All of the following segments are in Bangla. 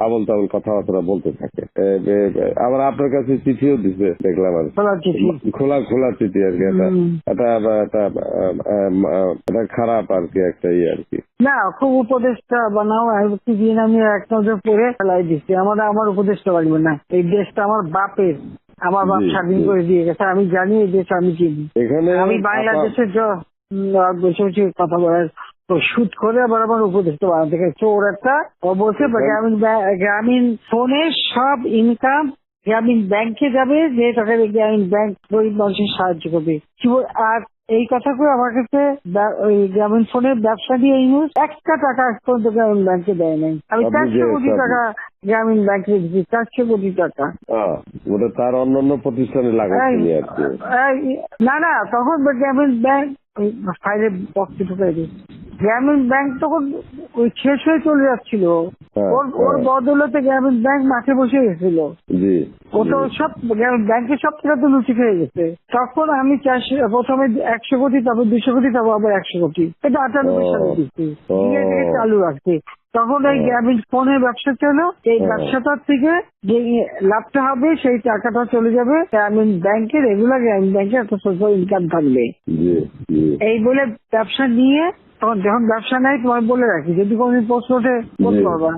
আবল তাবল কথাবার্তা বলতে থাকে। আবার আপনার কাছে চিঠিও দিচ্ছে দেখলাম, আর খোলা খোলা চিঠি আর কি। এটা খারাপ আর কি, একটা আর কি না, খুব উপদেশটা বানাও দিন আমি এক নজর পড়ে ফেলাই দিচ্ছি। আমার উপদেশটা লাগবে না, এই দেশটা আমার বাপের, আমার বাপ স্বাধীন করে দিয়ে গেছে, আমি জানি এই দেশ আমি চিনি। এখানে আমি বাংলাদেশের বসে বসে কথা বলার শুট করে আবার আমার উপদেশটা বানাতে গেছে ওর একটা। ও বলছে গ্রামীণ ফোনে সব ইনকাম গ্রামীণ ব্যাংকে যাবে, যে টাকা গ্রামীণ ব্যাংক গরিব মানুষের সাহায্য করবে। আর এই কথা করে আমার কাছে ওই গ্রামীণ ফোনের ব্যবসা দিয়ে ইউজ একটা টাকা পর্যন্ত গ্রামীণ ব্যাংকে দেয় নাই। আমি 400 কোটি টাকা গ্রামীণ ব্যাংকে দিচ্ছি, 400 কোটি টাকা। ওটা তার অন্যান্য প্রতিষ্ঠানে লাগাচ্ছি আর কি। না তখন গ্রামীণ ব্যাংক ফাইলে বক্সে ঢুকাই দিই। গ্রামীণ ব্যাংক তখন ওই শেষ হয়ে চলে যাচ্ছিল, ওর বদলতে গ্রামীণ ব্যাংক মাঠে বসে গেছিল। ও তো সব ব্যাংকের সব টাকা তো লুচি খেয়ে গেছে। তখন আমি প্রথমে 100 কোটি, তারপর 200 কোটি, তারপর আবার 100 কোটি, এটা 98 সালে দিচ্ছি, চালু রাখছি। তখন এই গ্রামীণ ফোনের ব্যবসা ছিল, এই ব্যবসাটার থেকে যে লাভটা হবে সেই টাকাটা চলে যাবে গ্রামীণ ব্যাংকে, রেগুলার গ্রামীণ ব্যাংকে একটা সোশ্যাল ইনকাম থাকবে। এই বলে ব্যবসা নিয়ে তখন যখন ব্যবসা নেই, তোমার বলে রাখি যদি কোনদিন প্রশ্ন ওঠে বলতে পারবা,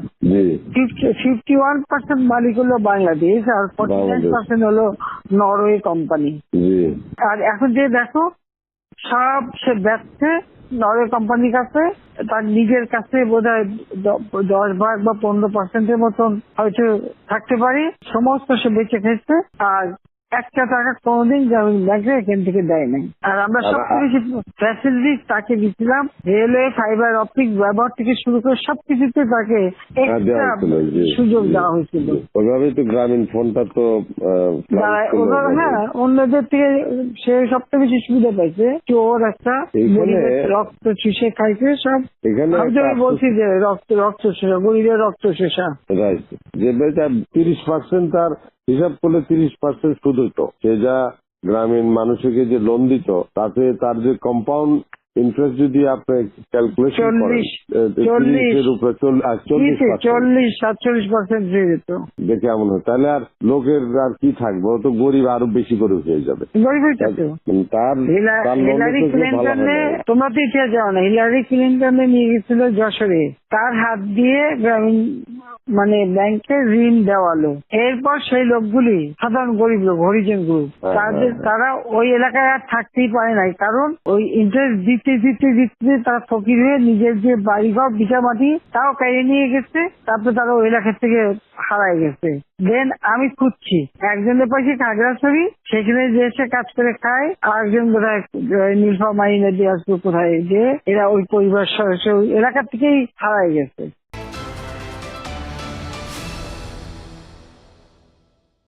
51% মালিক হলো বাংলাদেশ আর 49% হলো নরওয়ে কোম্পানি। আর এখন যে দেখো সব সে ব্যবসা নরওয়ে কোম্পানির কাছে, তার নিজের কাছে বোধহয় 10 ভাগ বা 15% মতন হয়তো থাকতে পারে, সমস্ত সে বেঁচে খেয়েছে। আর একটা টাকা কোনোদিন গ্রামীণ ব্যাংকে এখান থেকে দেয় নাই। আর আমরা সবচেয়ে বেশি ফ্যাসিলিটি তাকে দিচ্ছিলাম, রেলওয়ে, ফাইবার অপটিক ব্যবহার থেকে শুরু করে সবকিছুতে তাকে এক্সট্রা সুযোগ দেওয়া হয়েছিল। ওইভাবেই তো গ্রামীণ ফোনটা তো অন্যদের থেকে সে সবচেয়ে বেশি সুবিধা পাইছে। চোর একটা রক্ত চুষে খাইছে সব। আমি বলছি যে রক্ত শেষা, গরিবের রক্ত শেষা। যে 30% তার হিসাব করলে 30% সুদ হইতো। সে যা গ্রামীণ মানুষকে যে লোন দিত, তাতে তার যে কম্পাউন্ড ইন্টারেস্ট যদি আপনি ক্যালকুলেশন করেন 40-47% হয়ে যেত। দেখে এমন হয়, তাহলে আর লোকের আর কি থাকবে, ও তো গরিব আরো বেশি করে হয়ে যাবে। হিলারি ক্লিন্টনে, তোমরা তো ইতিহাস জানো না, হিলারি ক্লিন্টনে নিয়ে গেছিল যশোরে, তার হাত দিয়ে গ্রামীণ ব্যাংকে ঋণ দেওয়ালো। এরপর সেই লোকগুলি সাধারণ গরিব লোক, হরিজন গ্রুপ, তারা ওই এলাকায় আর থাকতেই পারে নাই, কারণ ওই ইন্টারেস্ট দিতে দিতে দিতে তারা ফকির হয়ে নিজের যে বাড়িঘর ভিটা মাটি তাও কেড়ে নিয়ে গেছে। তারপরে তারা ওই এলাকা থেকে হারাই গেছে। দেন আমি খুঁজছি, একজনের পাশে খাগড়াছড়ি, সেখানে যে এসে কাজ করে খায়, আর একজন বোধহয় নীলফামারী নদী আসবে কোথায়, যে এরা ওই পরিবার সদস্য ওই এলাকা থেকেই হারাই গেছে।